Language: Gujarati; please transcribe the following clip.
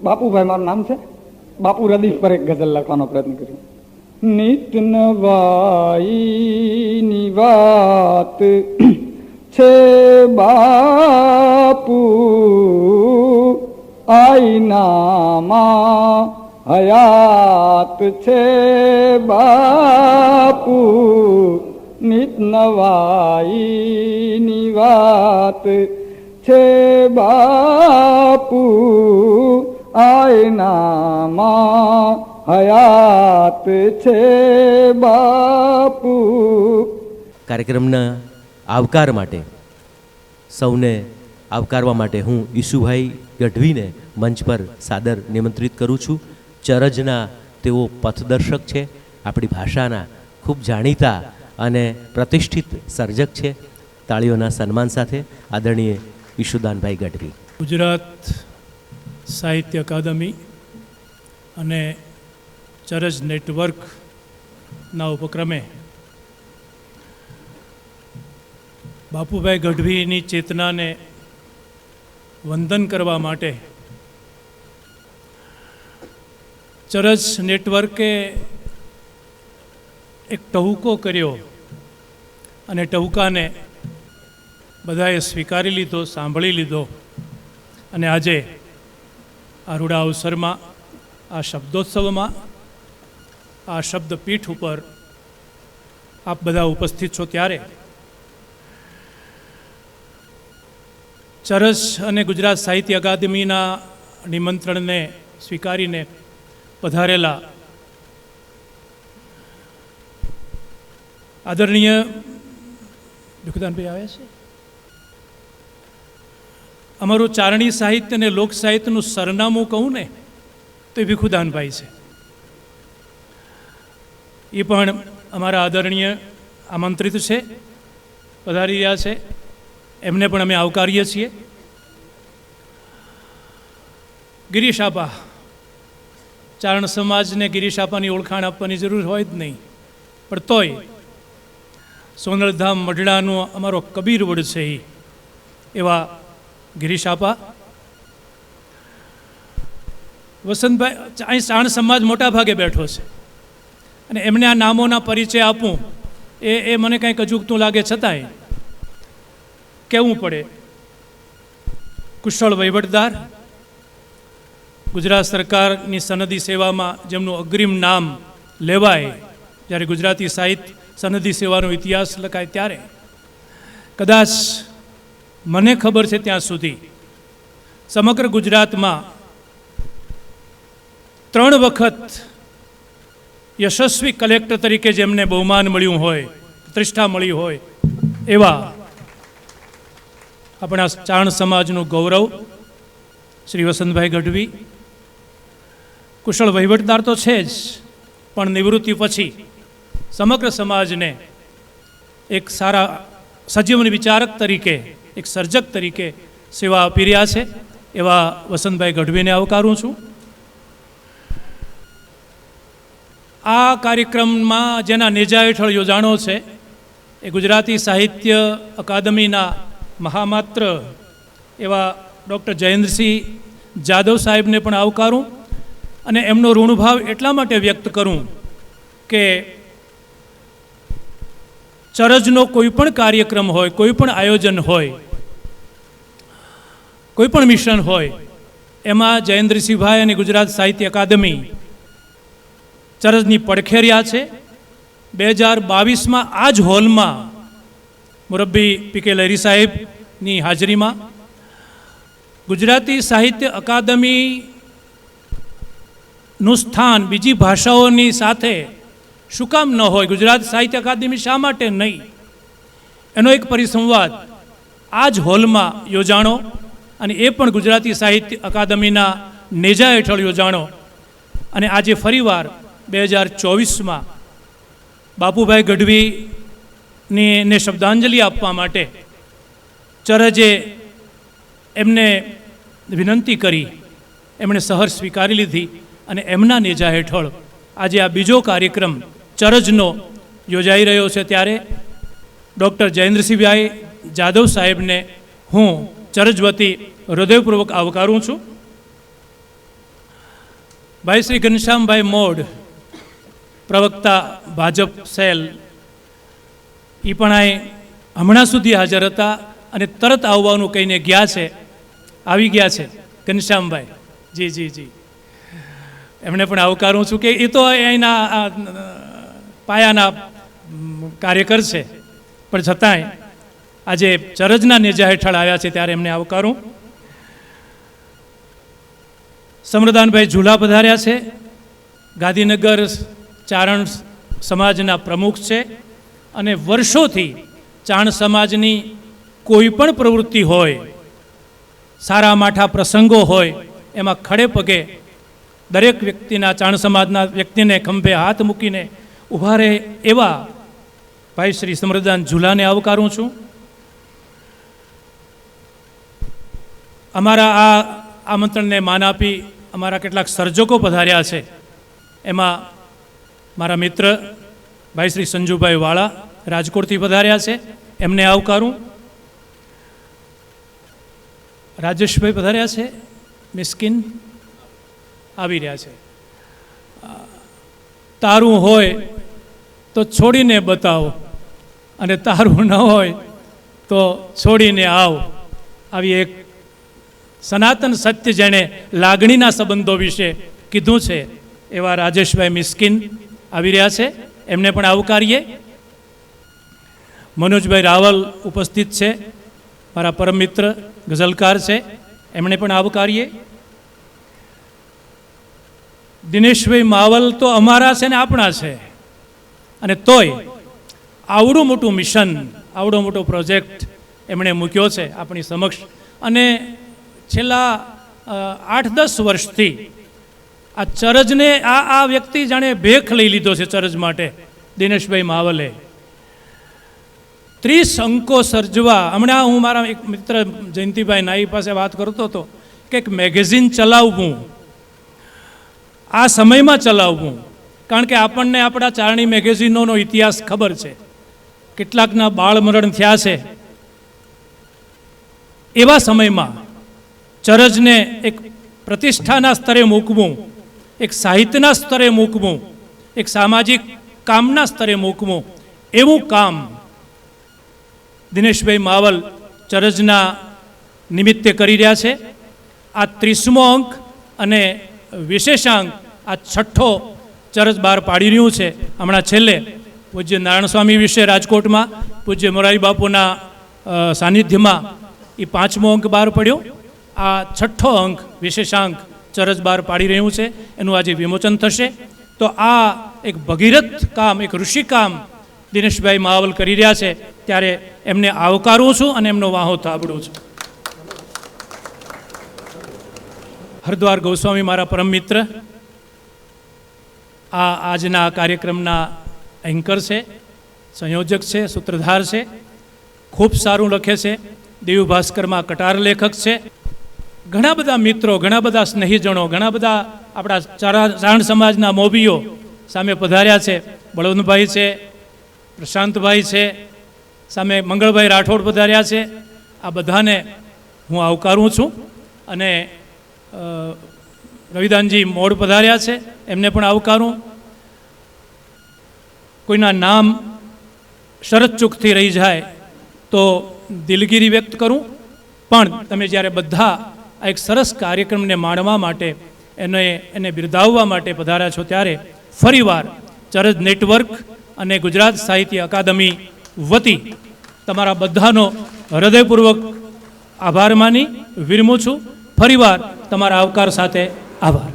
બાપુભાઈ મારું નામ છે, બાપુ રદીફ પર એક ગઝલ લખવાનો પ્રયત્ન કર્યો. નિત નવાઈની વાત છે બાપુ, આઈનામાં હયાત છે બાપુ. નિત નવાઈની વાત છે બાપુ, આઈનામાં હયાત છે બાપુ. કાર્યક્રમના આવકાર માટે, સૌને આવકારવા માટે હું ઈશુભાઈ ગઢવીને મંચ પર સાદર નિમંત્રિત કરું છું. ચરજના તેઓ પથદર્શક છે, આપણી ભાષાના ખૂબ જાણીતા અને પ્રતિષ્ઠિત સર્જક છે. તાળીઓના સન્માન સાથે આદરણીય ઈશુદાનભાઈ ગઢવી. ગુજરાત સાહિત્ય અકાદમી અને ચરજ નેટવર્કના ઉપક્રમે બાપુભાઈ ગઢવીની ચેતનાને વંદન કરવા માટે ચરજ નેટવર્કે એક ટહુકો કર્યો અને ટહુકાને બધાએ સ્વીકારી લીધો, સાંભળી લીધો. અને આજે આ રૂડા અવસરમાં, આ શબ્દોત્સવમાં, આ શબ્દપીઠ ઉપર આપ બધા ઉપસ્થિત છો ત્યારે ચરજ અને ગુજરાત સાહિત્ય અકાદમીના નિમંત્રણને સ્વીકારીને પધારેલા આદરણીય ભીખુદાનભાઈ આવ્યા છે. અમારું ચારણી સાહિત્ય અને લોક સાહિત્યનું સરનામું કહું ને તો એ ભીખુદાનભાઈ છે. એ પણ અમારા આદરણીય આમંત્રિત છે, પધારી રહ્યા છે. એમને પણ અમે આવકારીએ છીએ. ગિરીશ આપા, ચારણ સમાજને ગિરીશ આપાની ઓળખાણ આપવાની જરૂર હોય જ નહીં, પણ તોય સોનલધામ મઢડાનો અમારો કબીર વડ છે એવા ગિરીશ આપા. વસંતભાઈ, અહીં ચારણ સમાજ મોટા ભાગે બેઠો છે અને એમને આ નામોના પરિચય આપું એ મને કંઈક અજુગતું લાગે, છતાંય કહેવું પડે. કુશળ વહીવટદાર, ગુજરાત સરકારની સનદી સેવામાં જેમનું અગ્રીમ નામ લેવાય, જ્યારે ગુજરાતી સાહિત્ય સનદી સેવાનો ઇતિહાસ લખાય ત્યારે કદાચ મને ખબર છે ત્યાં સુધી સમગ્ર ગુજરાતમાં 3 વખત યશસ્વી કલેક્ટર તરીકે જેમને બહુમાન મળ્યું હોય, પ્રતિષ્ઠા મળી હોય એવા આપણા ચારણ સમાજનું ગૌરવ શ્રી વસંતભાઈ ગઢવી. કુશળ વહીવટદાર તો છે જ, પણ નિવૃત્તિ પછી સમગ્ર સમાજને એક સારા સજીવન વિચારક તરીકે, એક સર્જક તરીકે સેવા આપી રહ્યા છે એવા વસંતભાઈ ગઢવીને આવકારું છું. આ કાર્યક્રમમાં જેના નેજા હેઠળ યોજાણો છે એ ગુજરાતી સાહિત્ય અકાદમીના મહામાત્ર એવા ડૉક્ટર જયેન્દ્રસિંહ જાદવ સાહેબને પણ આવકારું અને એમનો ઋણભાવ એટલા માટે વ્યક્ત કરું કે ચરજનો કોઈ પણ કાર્યક્રમ હોય, કોઈ પણ આયોજન હોય, કોઈ પણ મિશન હોય, એમાં જયેન્દ્રસિંહભાઈ અને ગુજરાત સાહિત્ય અકાદમી ચરજની પડખે રહ્યા છે. 2022માં આ જ હોલમાં મુરબ્બી પી.કે. લહેરી સાહેબની હાજરીમાં ગુજરાતી સાહિત્ય અકાદમીનું સ્થાન બીજી ભાષાઓની સાથે શું કામ ન હોય, ગુજરાત સાહિત્ય અકાદમી શા માટે નહીં, એનો એક પરિસંવાદ આ જ હોલમાં યોજાણો અને એ પણ ગુજરાતી સાહિત્ય અકાદમીના નેજા હેઠળ યોજાણો. અને આજે ફરીવાર 2024માં બાપુભાઈ ગઢવીને શબ્દાંજલિ આપવા માટે ચરજે એમને વિનંતી કરી, એમણે સહર સ્વીકારી લીધી અને એમના નેજા હેઠળ આજે આ બીજો કાર્યક્રમ ચરજનો યોજાઈ રહ્યો છે. ત્યારે ડૉક્ટર જયેન્દ્રસિંહભાઈ જાદવ સાહેબને હું ચરજ વતી હૃદયપૂર્વક આવકારું છું. ભાઈ શ્રી ઘનશ્યામભાઈ મોડ, પ્રવક્તા ભાજપ સેલ, એ પણ અહીં હમણાં સુધી હાજર હતા અને તરત આવવાનું કહીને ગયા છે, આવી ગયા છે ઘનશ્યામભાઈ. જી જી જી, એમને પણ આવકારું છું કે એ તો અહીંના પાયાના કાર્યકર છે, પણ છતાંય આજે ચરજના નેજા હેઠળ આવ્યા છે ત્યારે એમને આવકારું. સમરદાનભાઈ ઝુલા પધાર્યા છે, ગાંધીનગર ચારણ સમાજના પ્રમુખ છે અને વર્ષોથી ચારણ સમાજની કોઈ પણ પ્રવૃત્તિ હોય, સારા માઠા પ્રસંગો હોય, એમાં ખડે પગે દરેક વ્યક્તિના, ચારણ સમાજના વ્યક્તિને ખંભે હાથ મૂકીને ઊભા રહે એવા ભાઈ શ્રી સમરદાન ઝુલાને આવકારું છું. અમારા આ આમંત્રણને માન આપી અમારા કેટલાક સર્જકો પધાર્યા છે, એમાં મારા મિત્ર ભાઈ શ્રી સંજુભાઈ વાળા રાજકોટથી પધાર્યા છે, એમને આવકારું. રાજેશભાઈ પધાર્યા છે, મિસ્કિન આવી રહ્યા છે. તારું હોય તો છોડીને બતાવો અને તારું ન હોય તો છોડીને આવ, આવી એક સનાતન સત્ય જેણે લાગણીના સંબંધો વિશે કીધું છે એવા રાજેશભાઈ મિસ્કિન આવી રહ્યા છે, એમને પણ આવકારીએ. મનોજભાઈ રાવલ ઉપસ્થિત છે, મારા પરમ મિત્ર ગઝલકાર છે, એમણે પણ આવકારીએ. દિનેશભાઈ માવલ તો અમારા છે ને આપણા છે, અને તોય આવડું મોટું મિશન, આવડો મોટો પ્રોજેક્ટ એમણે મૂક્યો છે આપણી સમક્ષ. અને છેલ્લા 8-10 વર્ષથી આ ચરજને આ વ્યક્તિ જાણે ભેખ લઈ લીધો છે ચરજ માટે. દિનેશભાઈ માવલે 30 અંકો સર્જવા, હમણાં હું મારા એક મિત્ર જયંતિભાઈ નાઈ પાસે વાત કરતો હતો કે એક મેગેઝિન ચલાવવું, આ સમયમાં ચલાવવું, કારણ કે આપણને આપણા ચારણી મેગેઝિનોનો ઇતિહાસ ખબર છે, કેટલાકના બાળ મરણ થયા છે. એવા સમયમાં ચરજને એક પ્રતિષ્ઠાના સ્તરે મૂકવું, એક સાહિત્યના સ્તરે મૂકવું, એક સામાજિક કામના સ્તરે મૂકવું, એવું કામ દિનેશભાઈ માવલ ચરજના નિમિત્તે કરી રહ્યા છે. આ 30મો અંક અને વિશેષાંક આ 6ઠ્ઠો ચરજ બહાર પાડી રહ્યું છે. હમણાં છેલ્લે પૂજ્ય નારાયણ સ્વામી વિશે રાજકોટમાં પૂજ્ય મોરારી બાપુના સાનિધ્યમાં એ 5મો અંક બહાર પડ્યો. આ 6ઠ્ઠો અંક વિશેષાંક ચરજ બહાર પાડી રહ્યું છે, એનું આજે વિમોચન થશે. તો આ એક ભગીરથ કામ, એક ઋષિ કામ દિનેશભાઈ માવલ કરી રહ્યા છે, ત્યારે એમને આવકારું છું અને એમનો વાહો થાબડું છું. હરદ્વાર ગોસ્વામી મારા પરમ મિત્ર, આ આજના કાર્યક્રમના એન્કર છે, સંયોજક છે, સૂત્રધાર છે, ખૂબ સારું લખે છે, દેવ ભાસ્કરમાં કટાર લેખક છે. ઘણા બધા મિત્રો, ઘણા બધા સ્નેહીજનો, ઘણા બધા આપણા ચારણ સમાજના મોભીઓ સામે પધાર્યા છે. બળવંતભાઈ છે, પ્રશાંતભાઈ છે, સામે મંગળભાઈ રાઠોડ પધાર્યા છે. આ બધાને હું આવકારું છું. અને રવિદાનજી મોડ પધાર્યા છે, એમને પણ આવકારું. કોઈના નામ શરત ચૂકથી રહી જાય તો દિલગીરી વ્યક્ત કરું, પણ તમે જ્યારે બધા આ એક સરસ કાર્યક્રમને માણવા માટે, એને બિરદાવવા માટે પધાર્યા છો, ત્યારે ફરીવાર ચરજ નેટવર્ક અને ગુજરાત સાહિત્ય અકાદમી વતી તમારા બધાનો હૃદયપૂર્વક આભાર માની વિરમું છું. ફરીવાર તમારા આવકાર સાથે આભાર.